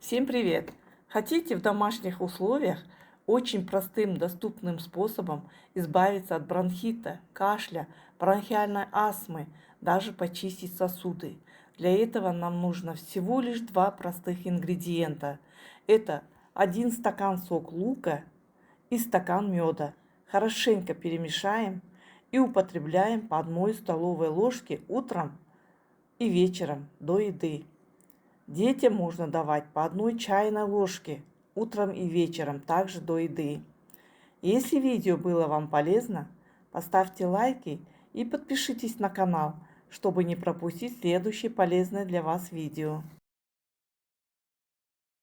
Всем привет! Хотите в домашних условиях очень простым, доступным способом избавиться от бронхита, кашля, бронхиальной астмы, даже почистить сосуды? Для этого нам нужно всего лишь два простых ингредиента. Это 1 стакан сок лука и стакан меда. Хорошенько перемешаем и употребляем по 1 столовой ложке утром и вечером до еды. Детям можно давать по 1 чайной ложке утром и вечером, также до еды. Если видео было вам полезно, поставьте лайки и подпишитесь на канал, чтобы не пропустить следующее полезное для вас видео.